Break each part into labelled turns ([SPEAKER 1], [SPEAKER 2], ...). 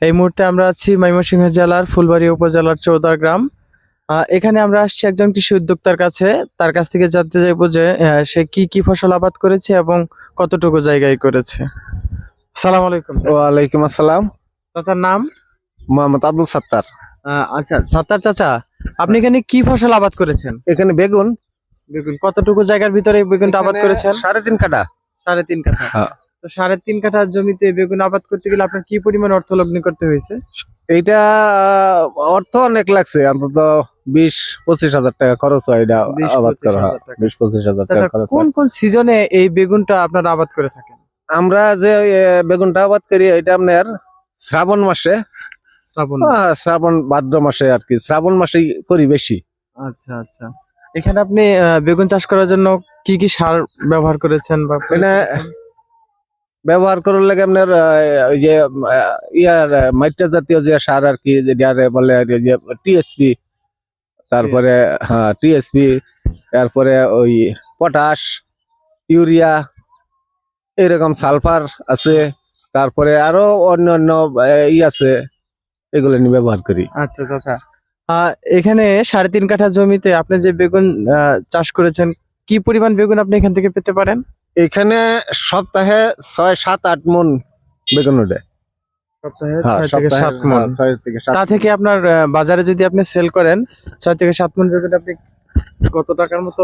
[SPEAKER 1] এই মুহূর্তে আমরা আছি ময়মনসিংহ জেলার ফুলবাড়ী উপজেলার চৌদার গ্রাম। এখানে আমরা আসছি একজন কৃষি উদ্যোক্তার কাছে। তার কাছ থেকে জানতে চাইবো যে সে কি কি ফসল আবাদ করেছে এবং কতটুকু জায়গায় করেছে। সালাম আলাইকুম।
[SPEAKER 2] ওয়ালাইকুম আসসালাম।
[SPEAKER 1] চাচার নাম?
[SPEAKER 2] মোহাম্মদ আব্দুল সাত্তার।
[SPEAKER 1] আচ্ছা সাত্তার চাচা, আপনি এখানে কি ফসল আবাদ করেছেন?
[SPEAKER 2] এখানে বেগুন।
[SPEAKER 1] বেগুন কতটুকু জায়গার ভিতরে এই বেগুনটা আবাদ করেছেন?
[SPEAKER 2] 3.5 কাঠা।
[SPEAKER 1] 3.5 কাঠা।
[SPEAKER 2] হ্যাঁ।
[SPEAKER 1] তো 3.5 কাঠা জমিতে বেগুন আবাদ করতে গেলে আপনার কি পরিমাণ অর্থ লগ্নি করতে হয়েছে?
[SPEAKER 2] এইটা অর্থ অনেক লাগছে, অন্তত 20-25 হাজার টাকা খরচ হয় এটা আবাদ করা। 20-25 হাজার টাকা খরচ।
[SPEAKER 1] কোন কোন সিজনে এই বেগুনটা আপনারা আবাদ করে থাকেন?
[SPEAKER 2] আমরা যে বেগুনটা আবাদ করি এটা আপনার শ্রাবণ মাসে, শ্রাবণ ভাদ্র মাসে আর কি। শ্রাবণ মাসেই করি বেশি।
[SPEAKER 1] আচ্ছা আচ্ছা। এখানে আপনি বেগুন চাষ করার জন্য কি কি সার ব্যবহার করেছেন বা
[SPEAKER 2] এখানে ব্যবহার করার লাগে আপনার ওই যে ইয়ার মাইট্রা জাতীয় যে সার আর কি, যেটা বলে যে টিএসপি, তারপরে হ্যাঁ টিএসপি, তারপরে ওই পটাশ, ইউরিয়া, এরকম সালফার আছে, তারপরে আরো অন্য অন্য আছে, এগুলো নিয়ে ব্যবহার করি।
[SPEAKER 1] আচ্ছা আচ্ছা। এখানে 3.5 কাঠা জমিতে আপনি যে বেগুন চাষ করেছেন, কি পরিমাণ বেগুন আপনি এখান থেকে পেতে পারেন?
[SPEAKER 2] এখানে সপ্তাহে 6-7-8 মন বেগুন ওঠে।
[SPEAKER 1] সপ্তাহে 6 থেকে 7 মণ।
[SPEAKER 2] 6 থেকে 7।
[SPEAKER 1] তা থেকে আপনার বাজারে যদি আপনি সেল করেন 6 থেকে 7 মণ বেগুন, আপনি কত টাকার মতো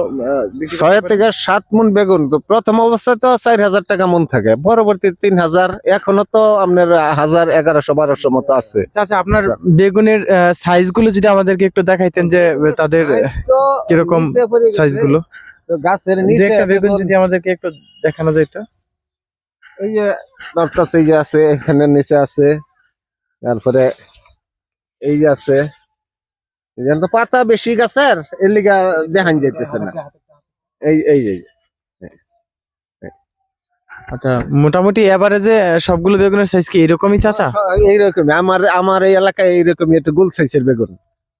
[SPEAKER 1] বিক্রি
[SPEAKER 2] 6 থেকে 7 মন বেগুন তো প্রথম অবস্থায় তো 4,000 টাকা মন থাকে, পরবর্তী 3,000, এখনো তো আপনার 1,000, 1,100-1,200 মতো আছে।
[SPEAKER 1] আচ্ছা, আপনার বেগুনের সাইজ গুলো যদি আমাদেরকে একটু দেখাইতেন যে তাদের কিরকম সাইজ গুলো।
[SPEAKER 2] গাছের
[SPEAKER 1] যে
[SPEAKER 2] নিচে
[SPEAKER 1] একটা বেগুন যদি আমাদেরকে একটু দেখানো যেত।
[SPEAKER 2] এই যে দশটা এই যে আছে, এখানে নিচে আছে, তারপরে এই যে আছে। এখানে তো পাতা বেশি গাছের, এর লিগা দেখান যাইতেছে না। এই এই যে
[SPEAKER 1] আচ্ছা, মোটামুটি এভারেজে সবগুলো বেগুনের সাইজ কি এরকমই চাচা?
[SPEAKER 2] এইরকম আমার এই এলাকায় এইরকমই একটা গোল সাইজের বেগুন।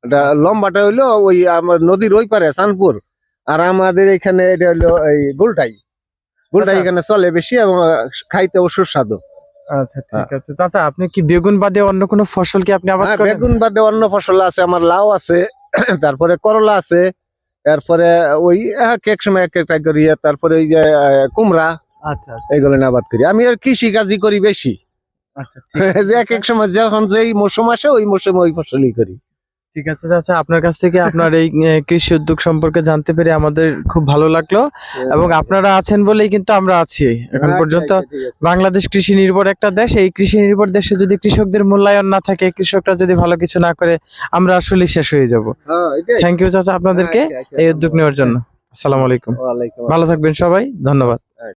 [SPEAKER 2] এটা লম্বাটা হইলো ওই আমার নদীর ওই পারে চাঁদপুর, আর আমাদের এখানে এটা হইলো এই গোলটাই এখানে চলে বেশি এবং খাইতেও সুস্বাদু।
[SPEAKER 1] আচ্ছা ঠিক আছে চাচা, আপনি কি বেগুন বাদে অন্য কোনো ফসল কি আপনি আবাদ করেন?
[SPEAKER 2] বেগুন বাদে অন্য ফসল আছে, আমার লাউ আছে, তারপরে করলা আছে, তারপরে ওই এক সময় এক একটা করি, তারপরে ওই যে কুমড়া।
[SPEAKER 1] আচ্ছা
[SPEAKER 2] এইগুলো আবাদ করি আমি, আর কৃষি কাজই করি বেশি।
[SPEAKER 1] আচ্ছা
[SPEAKER 2] যে এক সময় যখন যেই মৌসুম আসে ওই মৌসুমে ওই ফসলই করি।
[SPEAKER 1] ঠিক আছে চাচা, আপনার কাছ থেকে আপনার এই কৃষি উদ্যোগ সম্পর্কে জানতে পেরে আমাদের খুব ভালো লাগলো, এবং আপনারা আছেন বলেই কিন্তু আমরা আছি এখন পর্যন্ত। বাংলাদেশ কৃষি নির্ভর একটা দেশ, এই কৃষি নির্ভর দেশে যদি কৃষকদের মূল্যায়ন না থাকে, কৃষকরা যদি ভালো কিছু না করে, আমরা আসলে শেষ হয়ে যাব। থ্যাংক ইউ চাচা আপনাদেরকে এই উদ্যোগ নেওয়ার জন্য। আসসালামু আলাইকুম। ভালো থাকবেন সবাই, ধন্যবাদ।